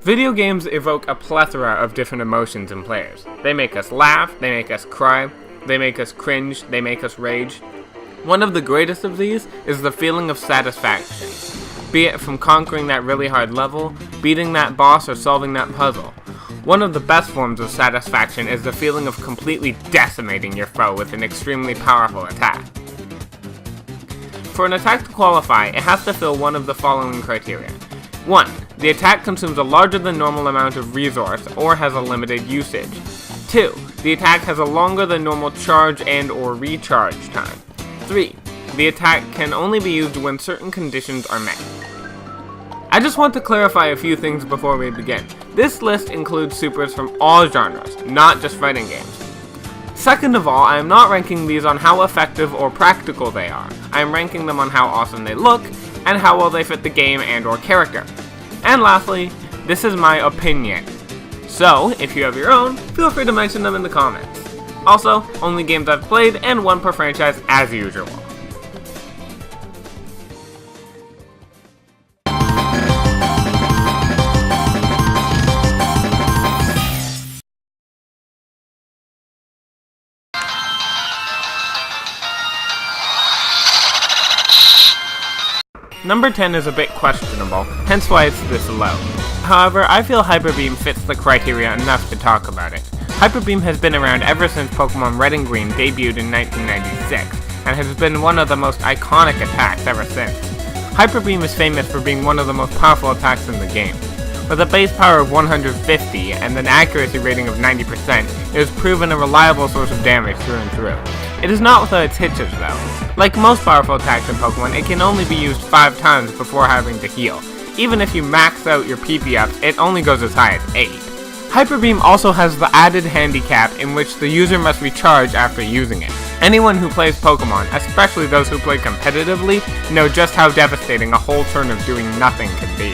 Video games evoke a plethora of different emotions in players. They make us laugh, they make us cry, they make us cringe, they make us rage. One of the greatest of these is the feeling of satisfaction, be it from conquering that really hard level, beating that boss, or solving that puzzle. One of the best forms of satisfaction is the feeling of completely decimating your foe with an extremely powerful attack. For an attack to qualify, it has to fill one of the following criteria. 1. The attack consumes a larger than normal amount of resource or has a limited usage. 2. The attack has a longer than normal charge and or recharge time. 3. The attack can only be used when certain conditions are met. I just want to clarify a few things before we begin. This list includes supers from all genres, not just fighting games. Second of all, I am not ranking these on how effective or practical they are. I am ranking them on how awesome they look, and how well they fit the game and or character. And lastly, this is my opinion. So, if you have your own, feel free to mention them in the comments. Also, only games I've played and one per franchise as usual. Number 10 is a bit questionable, hence why it's this low. However, I feel Hyperbeam fits the criteria enough to talk about it. Hyperbeam has been around ever since Pokemon Red and Green debuted in 1996, and has been one of the most iconic attacks ever since. Hyperbeam is famous for being one of the most powerful attacks in the game. With a base power of 150 and an accuracy rating of 90%, it has proven a reliable source of damage through and through. It is not without its hitches though. Like most powerful attacks in Pokemon, it can only be used 5 times before having to heal. Even if you max out your PP ups, it only goes as high as 8. Hyperbeam also has the added handicap in which the user must recharge after using it. Anyone who plays Pokemon, especially those who play competitively, know just how devastating a whole turn of doing nothing can be.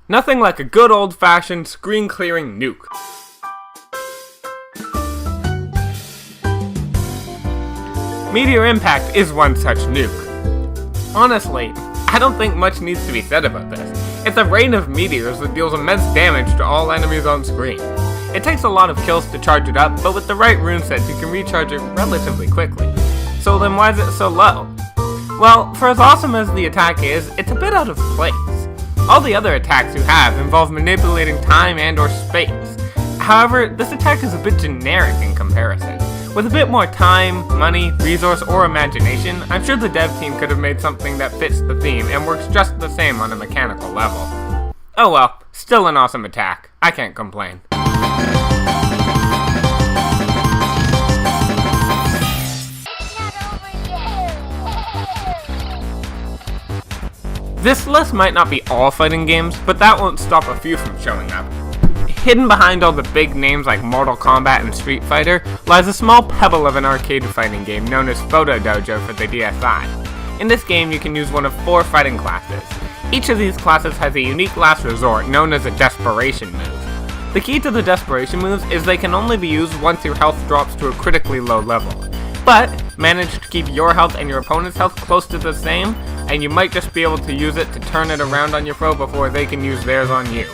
Nothing like a good old-fashioned screen-clearing nuke. Meteor Impact is one such nuke. Honestly, I don't think much needs to be said about this. It's a rain of meteors that deals immense damage to all enemies on screen. It takes a lot of kills to charge it up, but with the right rune sets you can recharge it relatively quickly. So then why is it so low? Well, for as awesome as the attack is, it's a bit out of place. All the other attacks you have involve manipulating time and or space. However, this attack is a bit generic in comparison. With a bit more time, money, resource, or imagination, I'm sure the dev team could have made something that fits the theme and works just the same on a mechanical level. Oh well, still an awesome attack. I can't complain. This list might not be all fighting games, but that won't stop a few from showing up. Hidden behind all the big names like Mortal Kombat and Street Fighter lies a small pebble of an arcade fighting game known as Dojo for the DSi. In this game you can use one of 4 fighting classes. Each of these classes has a unique last resort known as a desperation move. The key to the desperation moves is they can only be used once your health drops to a critically low level. But manage to keep your health and your opponent's health close to the same, and you might just be able to use it to turn it around on your foe before they can use theirs on you.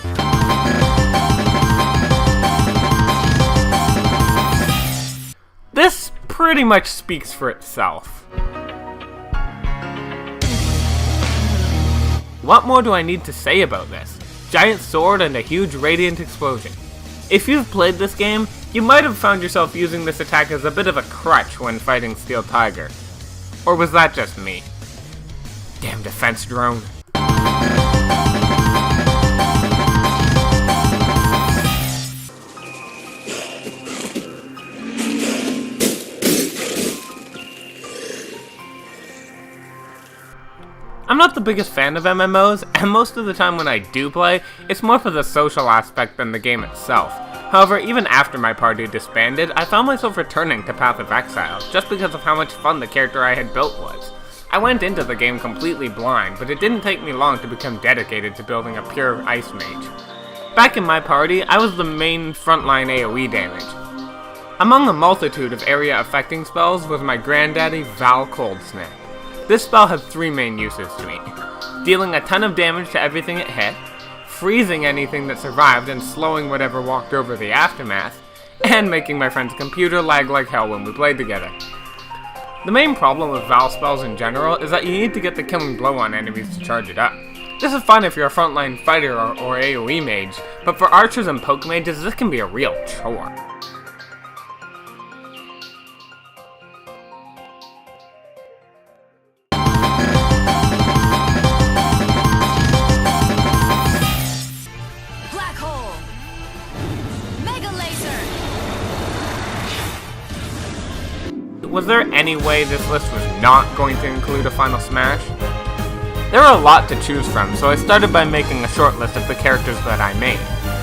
This pretty much speaks for itself. What more do I need to say about this? Giant sword and a huge radiant explosion. If you've played this game, you might have found yourself using this attack as a bit of a crutch when fighting Steel Tiger. Or was that just me? Damn defense drone. I'm not the biggest fan of MMOs, and most of the time when I do play, it's more for the social aspect than the game itself. However, even after my party disbanded, I found myself returning to Path of Exile, just because of how much fun the character I had built was. I went into the game completely blind, but it didn't take me long to become dedicated to building a pure ice mage. Back in my party, I was the main frontline AoE damage. Among a multitude of area affecting spells was my granddaddy Val Coldsnap. This spell has 3 main uses to me: dealing a ton of damage to everything it hit, freezing anything that survived and slowing whatever walked over the aftermath, and making my friend's computer lag like hell when we played together. The main problem with Val spells in general is that you need to get the killing blow on enemies to charge it up. This is fun if you're a frontline fighter or AoE mage, but for archers and poke mages this can be a real chore. Was there any way this list was not going to include a final smash? There were a lot to choose from, so I started by making a short list of the characters that I made,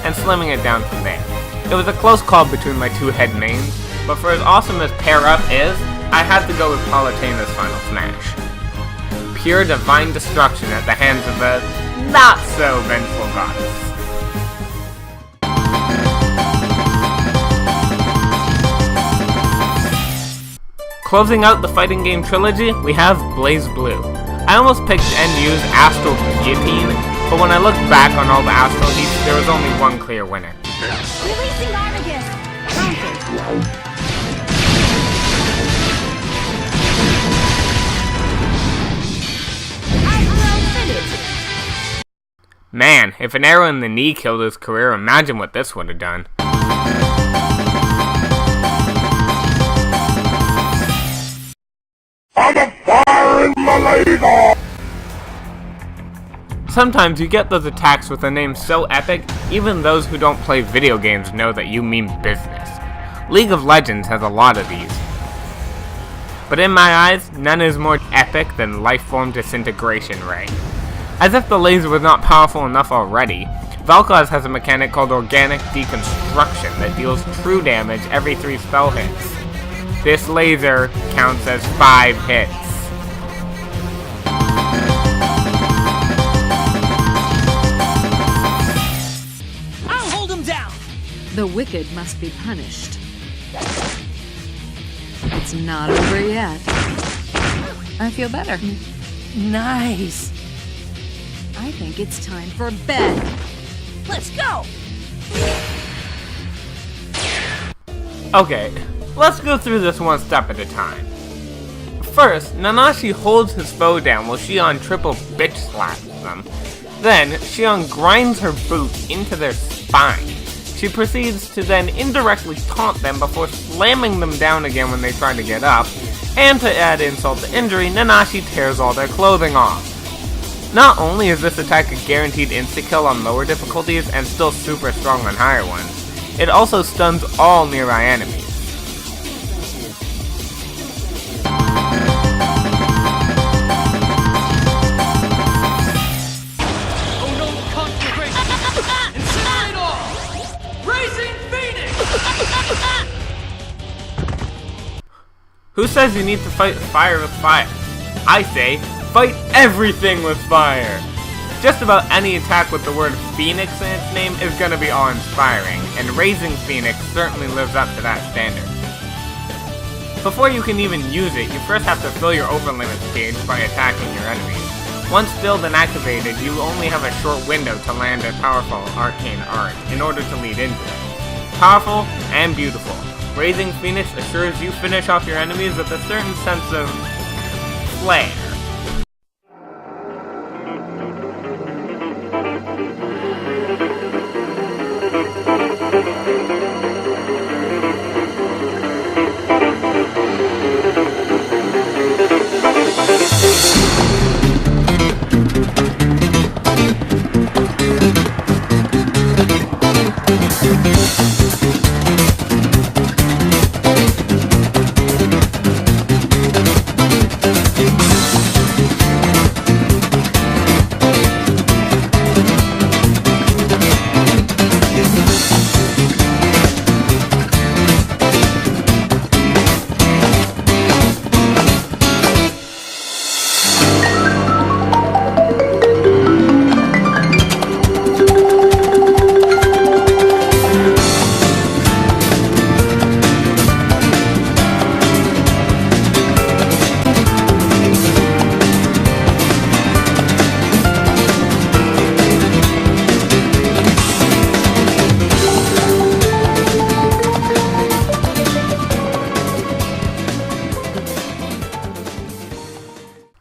and slimming it down from there. It was a close call between my 2 head mains, but for as awesome as Pair Up is, I had to go with Palutena's final smash. Pure divine destruction at the hands of the not-so-vengeful goddess. Closing out the fighting game trilogy, we have BlazBlue. I almost picked NU's Astral Guillotine, but when I looked back on all the Astral Heats, there was only one clear winner. Releasing Armagus! Man, if an arrow in the knee killed his career, imagine what this would have done. Sometimes you get those attacks with a name so epic, even those who don't play video games know that you mean business. League of Legends has a lot of these. But in my eyes, none is more epic than Lifeform Disintegration Ray. As if the laser was not powerful enough already, Valkaz has a mechanic called Organic Deconstruction that deals true damage every 3 spell hits. This laser counts as 5 hits. I'll hold him down! The wicked must be punished. It's not over yet. I feel better. Nice! I think it's time for bed. Let's go! Okay, let's go through this one step at a time. First, Nanashi holds his foe down while Shion triple bitch slaps them. Then, Shion grinds her boot into their spine. She proceeds to then indirectly taunt them before slamming them down again when they try to get up, and to add insult to injury, Nanashi tears all their clothing off. Not only is this attack a guaranteed insta-kill on lower difficulties and still super strong on higher ones, it also stuns all nearby enemies. Who says you need to fight fire with fire? I say, fight everything with fire! Just about any attack with the word Phoenix in its name is gonna be awe-inspiring, and Raising Phoenix certainly lives up to that standard. Before you can even use it, you first have to fill your overlimit stage by attacking your enemies. Once filled and activated, you only have a short window to land a powerful arcane art in order to lead into it. Powerful and beautiful. Raising Phoenix assures you finish off your enemies with a certain sense of flair.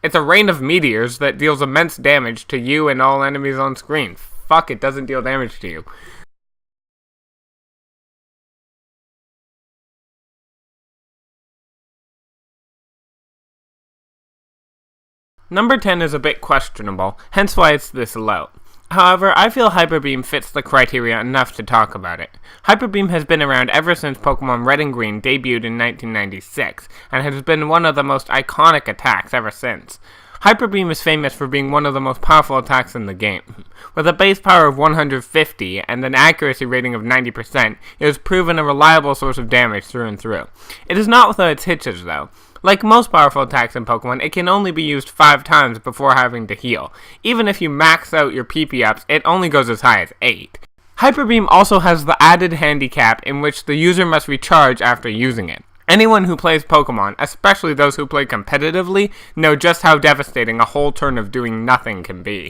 It's a rain of meteors that deals immense damage to you and all enemies on screen. Fuck, it doesn't deal damage to you. Number 10 is a bit questionable, hence why it's this low. However, I feel Hyperbeam fits the criteria enough to talk about it. Hyperbeam has been around ever since Pokemon Red and Green debuted in 1996, and has been one of the most iconic attacks ever since. Hyperbeam is famous for being one of the most powerful attacks in the game. With a base power of 150 and an accuracy rating of 90%, it has proven a reliable source of damage through and through. It is not without its hitches though. Like most powerful attacks in Pokemon, it can only be used 5 times before having to heal. Even if you max out your PP ups, it only goes as high as 8. Hyperbeam also has the added handicap in which the user must recharge after using it. Anyone who plays Pokemon, especially those who play competitively, know just how devastating a whole turn of doing nothing can be.